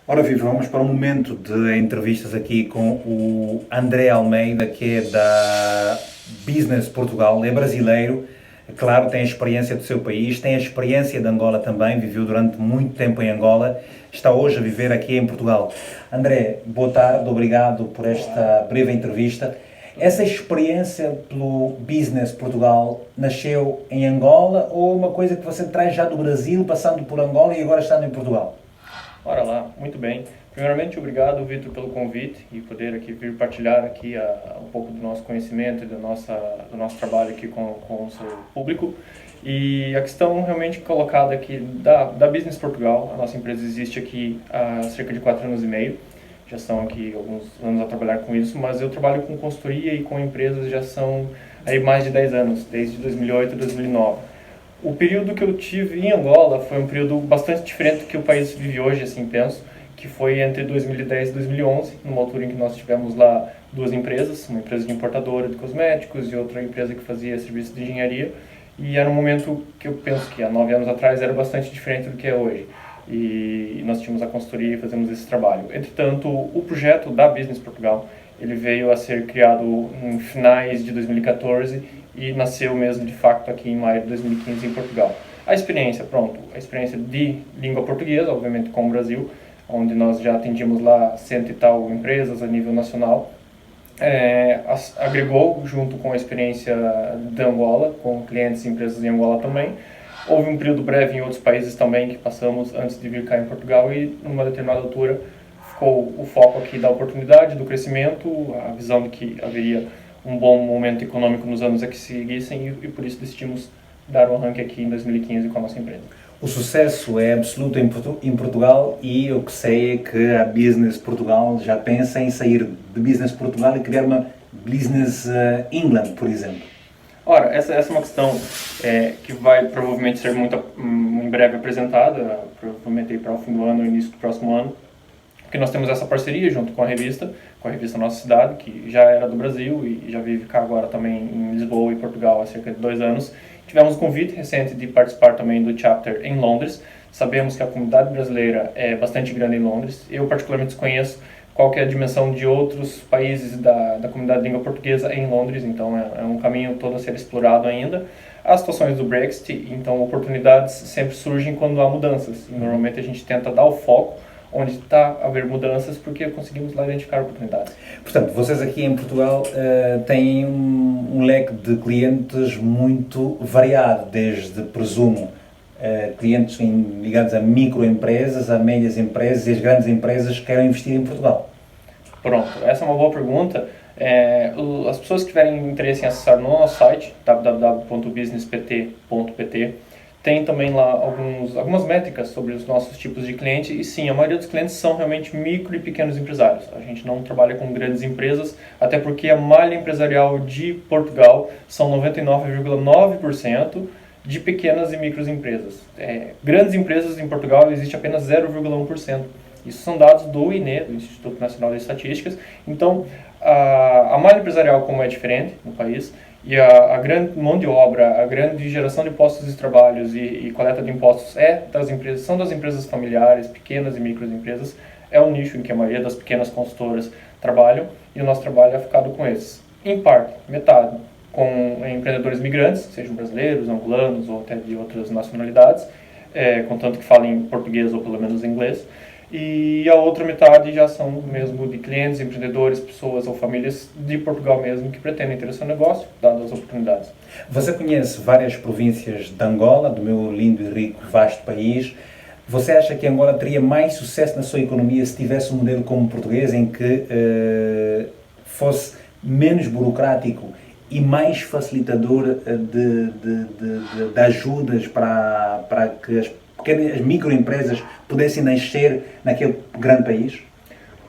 Ora viva, vamos para um momento de entrevistas aqui com o André Almeida, que é da Business Portugal, é brasileiro, claro, tem a experiência do seu país, tem a experiência de Angola também, viveu durante muito tempo em Angola, está hoje a viver aqui em Portugal. André, boa tarde, obrigado por esta breve entrevista. Essa experiência pelo Business Portugal nasceu em Angola ou uma coisa que você traz já do Brasil, passando por Angola e agora estando em Portugal? Ora lá, muito bem. Primeiramente, obrigado, Vitor, pelo convite e poder aqui vir partilhar aqui um pouco do nosso conhecimento e do nosso trabalho aqui com o seu público. E a questão realmente colocada aqui da Business Portugal, a nossa empresa existe aqui há cerca de 4 anos e meio, já são aqui alguns anos a trabalhar com isso, mas eu trabalho com consultoria e com empresas já são aí mais de 10 anos, desde 2008 e 2009. O período que eu tive em Angola foi um período bastante diferente do que o país vive hoje, assim penso, que foi entre 2010 e 2011, numa altura em que nós tivemos lá duas empresas, uma empresa de importadora de cosméticos e outra empresa que fazia serviço de engenharia, e era um momento que eu penso que há 9 anos atrás era bastante diferente do que é hoje. E nós tínhamos a consultoria e fazemos esse trabalho. Entretanto, o projeto da Business Portugal, ele veio a ser criado em finais de 2014 e nasceu mesmo de facto aqui em maio de 2015 em Portugal. A experiência, pronto, a experiência de língua portuguesa, obviamente com o Brasil, onde nós já atendíamos lá cento e tal empresas a nível nacional, agregou junto com a experiência de Angola, com clientes e empresas em Angola também. Houve um período breve em outros países também que passamos antes de vir cá em Portugal e numa determinada altura ficou o foco aqui da oportunidade, do crescimento, a visão de que haveria um bom momento econômico nos anos a que seguissem e por isso decidimos dar um arranque aqui em 2015 com a nossa empresa. O sucesso é absoluto em Portugal e o que sei é que a Business Portugal já pensa em sair de Business Portugal e criar uma Business England, por exemplo. Ora, essa é uma questão que vai provavelmente ser muito em breve apresentada, provavelmente aí para o fim do ano, início do próximo ano, porque nós temos essa parceria junto com a revista Nossa Cidade, que já era do Brasil e já vive cá agora também em Lisboa e Portugal há cerca de 2 anos. Tivemos um convite recente de participar também do chapter em Londres. Sabemos que a comunidade brasileira é bastante grande em Londres. Eu particularmente desconheço qual que é a dimensão de outros países da comunidade de língua portuguesa em Londres, então é um caminho todo a ser explorado ainda. As situações do Brexit, então oportunidades sempre surgem quando há mudanças. E normalmente a gente tenta dar o foco onde está a haver mudanças, porque conseguimos lá identificar oportunidades. Portanto, vocês aqui em Portugal têm um leque de clientes muito variado, desde, presumo, clientes ligados a microempresas, a médias empresas e as grandes empresas que querem investir em Portugal. Pronto, essa é uma boa pergunta. As pessoas que tiverem interesse em acessar no nosso site, www.businesspt.pt, tem também lá algumas métricas sobre os nossos tipos de cliente e sim, a maioria dos clientes são realmente micro e pequenos empresários. A gente não trabalha com grandes empresas, até porque a malha empresarial de Portugal são 99,9% de pequenas e micros empresas. Grandes empresas em Portugal existe apenas 0,1%. Isso são dados do INE, do Instituto Nacional de Estatísticas. Então, a malha empresarial, como é diferente no país, e a grande mão de obra, a grande geração de postos de trabalhos e coleta de impostos são das empresas familiares, pequenas e microempresas, é o nicho em que a maioria das pequenas consultoras trabalham e o nosso trabalho é focado com esses. Em parte, metade, com empreendedores migrantes, sejam brasileiros, angolanos ou até de outras nacionalidades, contanto que falem português ou pelo menos inglês. E a outra metade já são mesmo de clientes, empreendedores, pessoas ou famílias de Portugal mesmo que pretendem ter o seu negócio, dadas as oportunidades. Você conhece várias províncias de Angola, do meu lindo e rico, vasto país. Você acha que Angola teria mais sucesso na sua economia se tivesse um modelo como o português, em que fosse menos burocrático e mais facilitador de ajudas para que as microempresas pudessem nascer naquele grande país?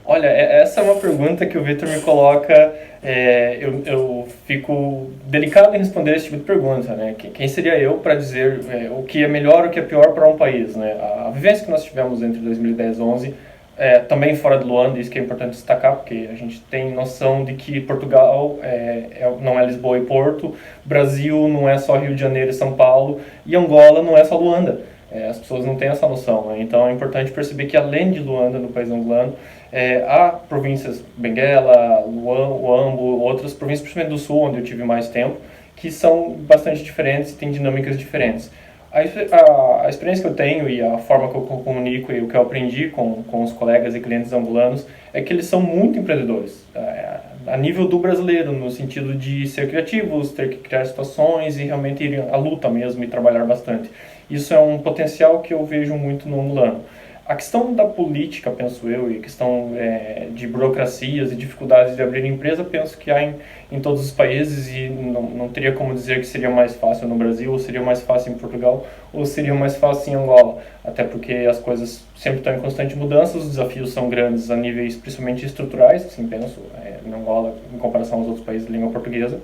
Olha, essa é uma pergunta que o Vitor me coloca, eu fico delicado em responder esse tipo de pergunta, né? Quem seria eu para dizer o que é melhor, o que é pior para um país, né? A vivência que nós tivemos entre 2010 e 2011, também fora de Luanda, isso que é importante destacar, porque a gente tem noção de que Portugal não é Lisboa e Porto, Brasil não é só Rio de Janeiro e São Paulo, e Angola não é só Luanda. As pessoas não têm essa noção, né? Então é importante perceber que além de Luanda, no país angolano, há províncias, Benguela, Huambo, outras províncias, principalmente do sul, onde eu tive mais tempo, que são bastante diferentes e têm dinâmicas diferentes. A experiência que eu tenho e a forma que eu comunico e o que eu aprendi com os colegas e clientes angolanos é que eles são muito empreendedores, a nível do brasileiro, no sentido de ser criativos, ter que criar situações e realmente ir à luta mesmo e trabalhar bastante. Isso é um potencial que eu vejo muito no angolano. A questão da política, penso eu, e a questão de burocracias e dificuldades de abrir empresa, penso que há em todos os países e não teria como dizer que seria mais fácil no Brasil, ou seria mais fácil em Portugal, ou seria mais fácil em Angola, até porque as coisas sempre estão em constante mudança, os desafios são grandes a níveis principalmente estruturais, assim penso, em Angola, em comparação aos outros países de língua portuguesa,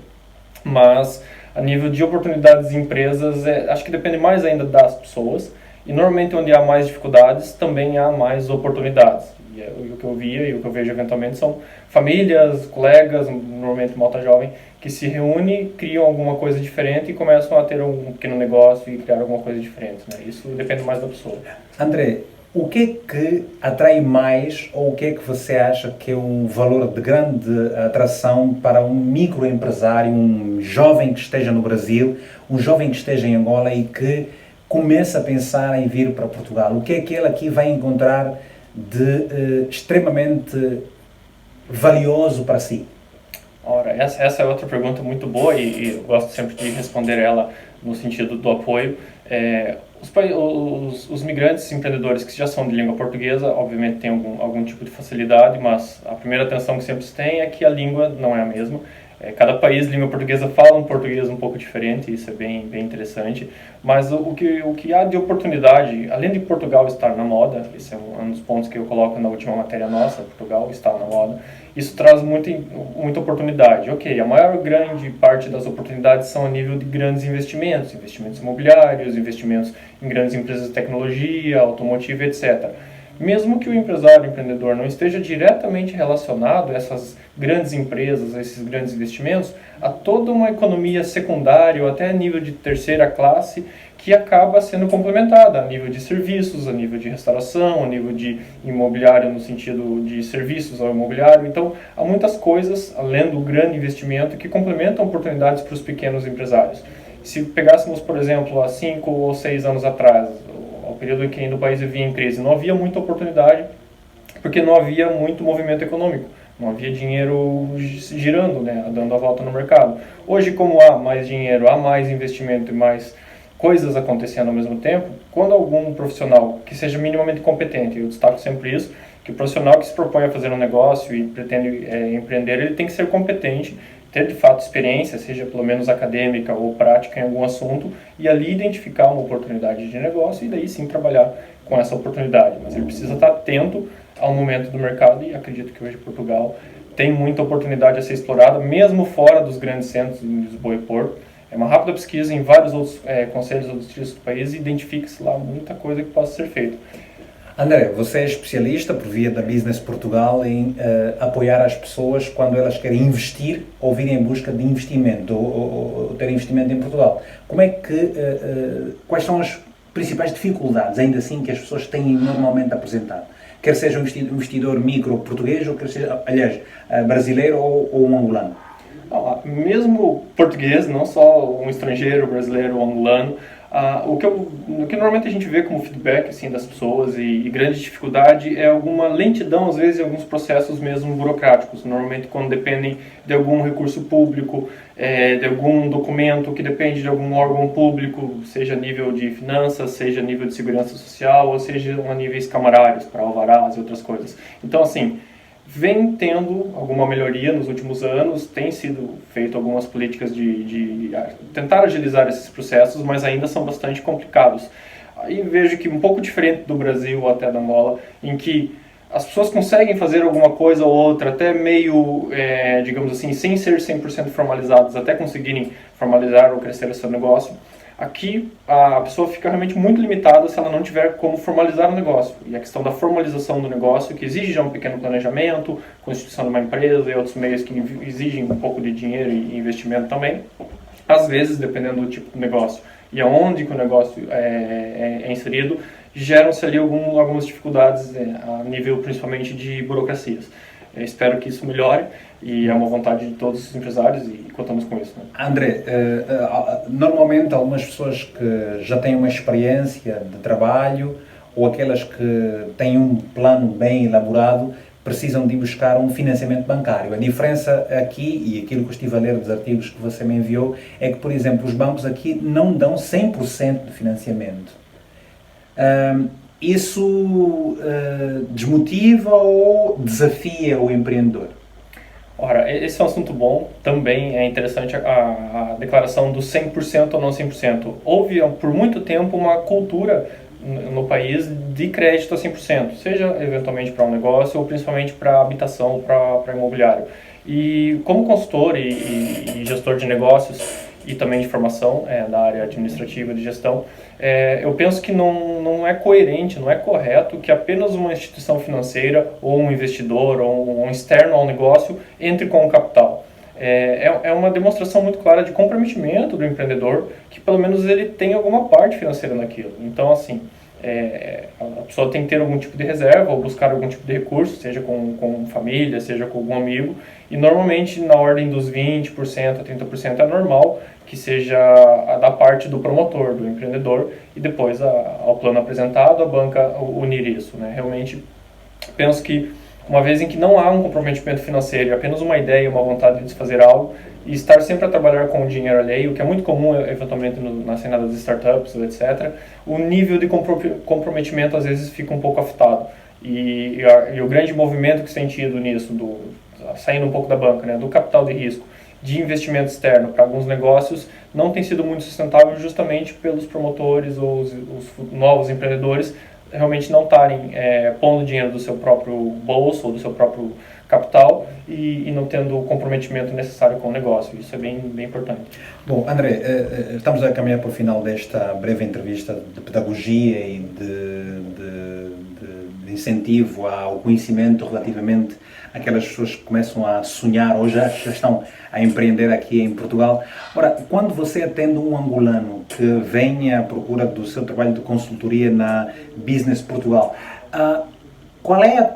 mas a nível de oportunidades de empresas, acho que depende mais ainda das pessoas. E normalmente onde há mais dificuldades, também há mais oportunidades. E o que eu via e o que eu vejo eventualmente são famílias, colegas, normalmente malta jovem, que se reúnem, criam alguma coisa diferente e começam a ter um pequeno negócio e criar alguma coisa diferente, né? Isso depende mais da pessoa. André, o que é que atrai mais ou o que é que você acha que é um valor de grande atração para um microempresário, um jovem que esteja no Brasil, um jovem que esteja em Angola e que começa a pensar em vir para Portugal? O que é que ele aqui vai encontrar de extremamente valioso para si? Ora, essa é outra pergunta muito boa e eu gosto sempre de responder ela no sentido do apoio. Os migrantes empreendedores que já são de língua portuguesa, obviamente têm algum tipo de facilidade, mas a primeira atenção que sempre se tem é que a língua não é a mesma. Cada país de língua portuguesa fala um português um pouco diferente, isso é bem interessante. Mas o que há de oportunidade, além de Portugal estar na moda, esse é um dos pontos que eu coloco na última matéria nossa, Portugal está na moda, isso traz muita oportunidade. Ok, a maior grande parte das oportunidades são a nível de grandes investimentos, investimentos imobiliários, investimentos em grandes empresas de tecnologia, automotiva, etc. Mesmo que o empreendedor não esteja diretamente relacionado a essas grandes empresas, a esses grandes investimentos, há toda uma economia secundária ou até a nível de terceira classe que acaba sendo complementada a nível de serviços, a nível de restauração, a nível de imobiliário no sentido de serviços ao imobiliário. Então, há muitas coisas, além do grande investimento, que complementam oportunidades para os pequenos empresários. Se pegássemos, por exemplo, há 5 ou 6 anos atrás, ao período em que ainda o país vivia em crise, não havia muita oportunidade, porque não havia muito movimento econômico, não havia dinheiro girando, né, dando a volta no mercado. Hoje, como há mais dinheiro, há mais investimento e mais coisas acontecendo ao mesmo tempo, quando algum profissional que seja minimamente competente, eu destaco sempre isso, que o profissional que se propõe a fazer um negócio e pretende empreender, ele tem que ser competente, ter de fato experiência, seja pelo menos acadêmica ou prática em algum assunto, e ali identificar uma oportunidade de negócio e daí sim trabalhar com essa oportunidade. Mas ele precisa estar atento ao momento do mercado e acredito que hoje Portugal tem muita oportunidade a ser explorada, mesmo fora dos grandes centros de Lisboa e Porto. É uma rápida pesquisa em vários outros conselhos ou distritos do país e identifica-se lá muita coisa que possa ser feita. André, você é especialista, por via da Business Portugal, em apoiar as pessoas quando elas querem investir ou virem em busca de investimento ou ter investimento em Portugal. Como é que, quais são as principais dificuldades, ainda assim, que as pessoas têm normalmente apresentado? Quer seja um investidor micro português, ou quer seja, aliás, brasileiro ou um angolano? Mesmo português, não só um estrangeiro, brasileiro ou angolano, o que normalmente a gente vê como feedback assim, das pessoas e grande dificuldade é alguma lentidão, às vezes, em alguns processos mesmo burocráticos, normalmente quando dependem de algum recurso público, de algum documento que depende de algum órgão público, seja a nível de finanças, seja a nível de segurança social, ou seja a níveis camarários, para alvarás e outras coisas. Então, assim, vem tendo alguma melhoria nos últimos anos, tem sido feito algumas políticas de tentar agilizar esses processos, mas ainda são bastante complicados. Aí vejo que um pouco diferente do Brasil ou até da Angola, em que as pessoas conseguem fazer alguma coisa ou outra, até meio, digamos assim, sem ser 100% formalizadas, até conseguirem formalizar ou crescer o seu negócio. Aqui, a pessoa fica realmente muito limitada se ela não tiver como formalizar o negócio. E a questão da formalização do negócio, que exige já um pequeno planejamento, constituição de uma empresa e outros meios que exigem um pouco de dinheiro e investimento também. Às vezes, dependendo do tipo de negócio, e aonde que o negócio é inserido, geram-se ali algumas dificuldades a nível principalmente de burocracias. Eu espero que isso melhore e é uma vontade de todos os empresários e contamos com isso. Né? André, normalmente algumas pessoas que já têm uma experiência de trabalho ou aquelas que têm um plano bem elaborado precisam de buscar um financiamento bancário. A diferença aqui, e aquilo que eu estive a ler dos artigos que você me enviou, é que, por exemplo, os bancos aqui não dão 100% de financiamento. Isso desmotiva ou desafia o empreendedor? Ora, esse é um assunto bom, também é interessante a declaração do 100% ou não 100%. Houve, por muito tempo, uma cultura no país de crédito a 100%, seja eventualmente para um negócio ou principalmente para habitação ou para imobiliário. E como consultor e gestor de negócios e também de formação da área administrativa de gestão, eu penso que não é coerente, não é correto que apenas uma instituição financeira ou um investidor ou um externo ao negócio entre com o capital. É uma demonstração muito clara de comprometimento do empreendedor, que pelo menos ele tem alguma parte financeira naquilo. Então, assim, a pessoa tem que ter algum tipo de reserva ou buscar algum tipo de recurso, seja com família, seja com algum amigo, e normalmente na ordem dos 20% a 30% é normal que seja da parte do promotor, do empreendedor, e depois ao plano apresentado, a banca unir isso. Né? Realmente, penso que uma vez em que não há um comprometimento financeiro, apenas uma ideia, uma vontade de fazer algo, e estar sempre a trabalhar com o dinheiro alheio, o que é muito comum eventualmente na cena das startups, etc., o nível de comprometimento às vezes fica um pouco afetado. E o grande movimento que se tem tido nisso, saindo um pouco da banca, né, do capital de risco, de investimento externo para alguns negócios, não tem sido muito sustentável justamente pelos promotores ou os novos empreendedores realmente não estarem pondo dinheiro do seu próprio bolso ou do seu próprio capital e não tendo o comprometimento necessário com o negócio. Isso é bem importante. Bom, André, estamos a caminhar para o final desta breve entrevista de pedagogia e de incentivo ao conhecimento relativamente àquelas pessoas que começam a sonhar ou já estão a empreender aqui em Portugal. Ora, quando você atende um angolano que vem à procura do seu trabalho de consultoria na Business Portugal, qual é a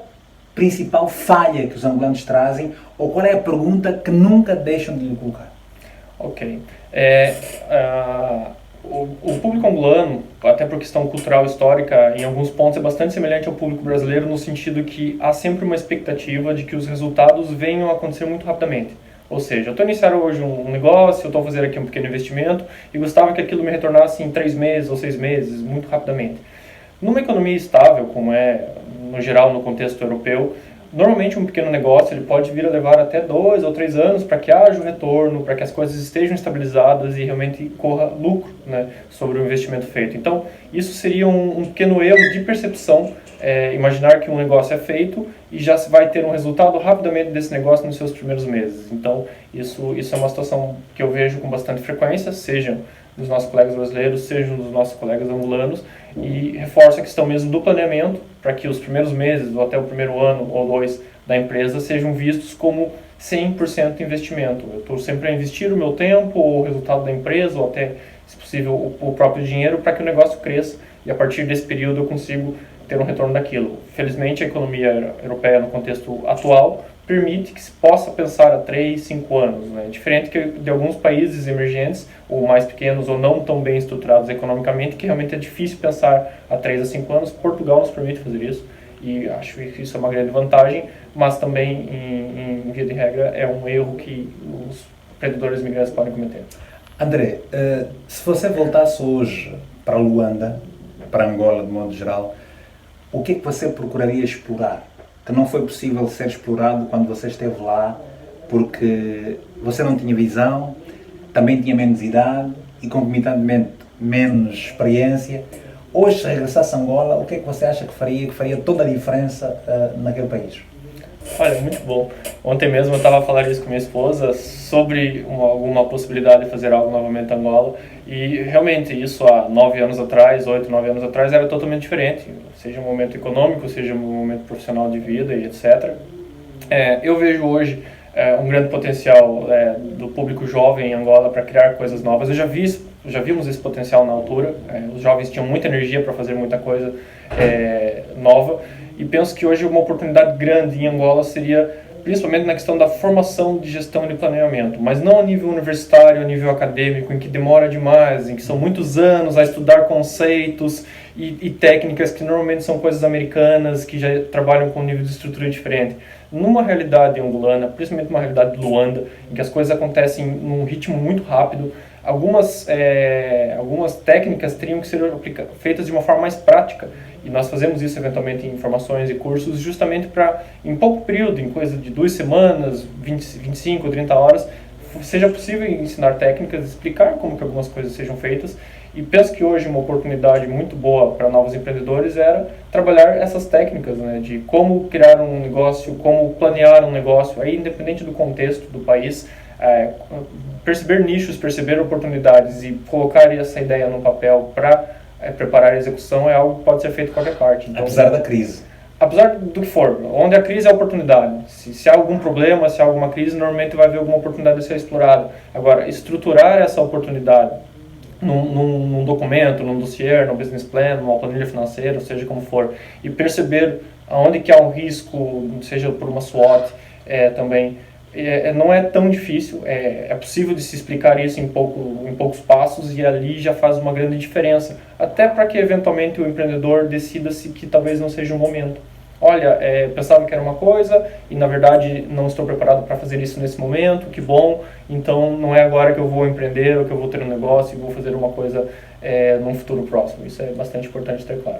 principal falha que os angolanos trazem ou qual é a pergunta que nunca deixam de lhe colocar? Ok. O público angolano, até por questão cultural histórica, em alguns pontos é bastante semelhante ao público brasileiro no sentido que há sempre uma expectativa de que os resultados venham a acontecer muito rapidamente. Ou seja, eu estou iniciando hoje um negócio, eu estou fazendo aqui um pequeno investimento e gostava que aquilo me retornasse em 3 meses ou 6 meses, muito rapidamente. Numa economia estável, como é no geral no contexto europeu, normalmente um pequeno negócio ele pode vir a levar até 2 ou 3 anos para que haja um retorno, para que as coisas estejam estabilizadas e realmente corra lucro, né, sobre o investimento feito. Então, isso seria um pequeno erro de percepção, imaginar que um negócio é feito e já se vai ter um resultado rapidamente desse negócio nos seus primeiros meses. Então, isso é uma situação que eu vejo com bastante frequência, sejam dos nossos colegas brasileiros, sejam dos nossos colegas angolanos, e reforça a questão mesmo do planeamento, para que os primeiros meses, ou até o primeiro ano ou 2 da empresa, sejam vistos como 100% investimento. Eu estou sempre a investir o meu tempo, ou o resultado da empresa, ou até, se possível, o próprio dinheiro, para que o negócio cresça, e a partir desse período eu consigo ter um retorno daquilo. Felizmente, a economia europeia, no contexto atual, permite que se possa pensar a 3, 5 anos. Né? Diferente de alguns países emergentes, ou mais pequenos, ou não tão bem estruturados economicamente, que realmente é difícil pensar a 3 a 5 anos. Portugal nos permite fazer isso, e acho que isso é uma grande vantagem, mas também, em via de regra, é um erro que os empreendedores migrantes podem cometer. André, se você voltasse hoje para Luanda, para Angola de modo geral, o que é que você procuraria explorar que não foi possível ser explorado quando você esteve lá, porque você não tinha visão, também tinha menos idade e concomitantemente menos experiência? Hoje, se regressasse a Angola, o que é que você acha que faria toda a diferença naquele país? Olha, muito bom. Ontem mesmo eu estava a falar isso com minha esposa sobre alguma possibilidade de fazer algo novamente em Angola, e realmente isso há 9 anos atrás, 8, 9 anos atrás, era totalmente diferente, seja um momento econômico, seja um momento profissional de vida e etc. Eu vejo hoje um grande potencial do público jovem em Angola para criar coisas novas. Eu já vi já vimos esse potencial na altura, os jovens tinham muita energia para fazer muita coisa nova, e penso que hoje uma oportunidade grande em Angola seria principalmente na questão da formação de gestão e de planeamento, mas não a nível universitário, a nível acadêmico, em que demora demais, em que são muitos anos a estudar conceitos e técnicas que normalmente são coisas americanas, que já trabalham com um nível de estrutura diferente. Numa realidade angolana, principalmente numa realidade de Luanda, em que as coisas acontecem num ritmo muito rápido, algumas técnicas teriam que ser feitas de uma forma mais prática, e nós fazemos isso eventualmente em formações e cursos, justamente para, em pouco período, em coisa de 2 semanas, 25 ou 30 horas, seja possível ensinar técnicas, explicar como que algumas coisas sejam feitas. E penso que hoje uma oportunidade muito boa para novos empreendedores era trabalhar essas técnicas, né, de como criar um negócio, como planear um negócio, aí independente do contexto do país, perceber nichos, perceber oportunidades e colocar essa ideia no papel para preparar a execução é algo que pode ser feito em qualquer parte. Então, apesar da crise. Apesar do que for, onde a crise é a oportunidade. Se há algum problema, se há alguma crise, normalmente vai haver alguma oportunidade a ser explorada. Agora, estruturar essa oportunidade num documento, num dossiê, num business plan, numa planilha financeira, seja como for, e perceber aonde que há um risco, seja por uma SWOT também, não é tão difícil, é possível de se explicar isso em poucos passos, e ali já faz uma grande diferença, até para que eventualmente o empreendedor decida-se que talvez não seja o momento. Olha, pensava que era uma coisa e na verdade não estou preparado para fazer isso nesse momento, que bom, então não é agora que eu vou empreender ou que eu vou ter um negócio e vou fazer uma coisa num futuro próximo. Isso é bastante importante ter claro.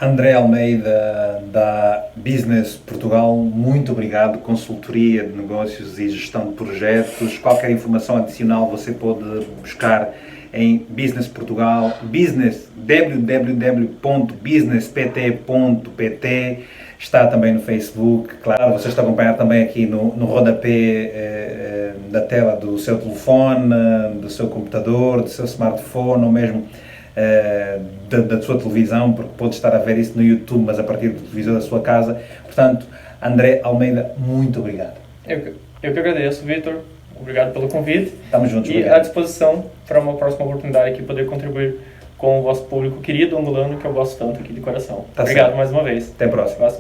André Almeida, da Business Portugal, muito obrigado. Consultoria de negócios e gestão de projetos. Qualquer informação adicional você pode buscar em Business Portugal, www.businesspt.pt. Está também no Facebook. Claro, você está a acompanhar também aqui no rodapé da tela do seu telefone, do seu computador, do seu smartphone ou mesmo da sua televisão, porque pode estar a ver isso no YouTube, mas a partir do televisor da sua casa. Portanto, André Almeida, muito obrigado. Eu que agradeço, Vitor. Obrigado pelo convite. Estamos juntos. E obrigado. À disposição para uma próxima oportunidade aqui, poder contribuir com o vosso público querido angolano, que eu gosto tanto aqui de coração. Obrigado certo. Mais uma vez. Até a próxima.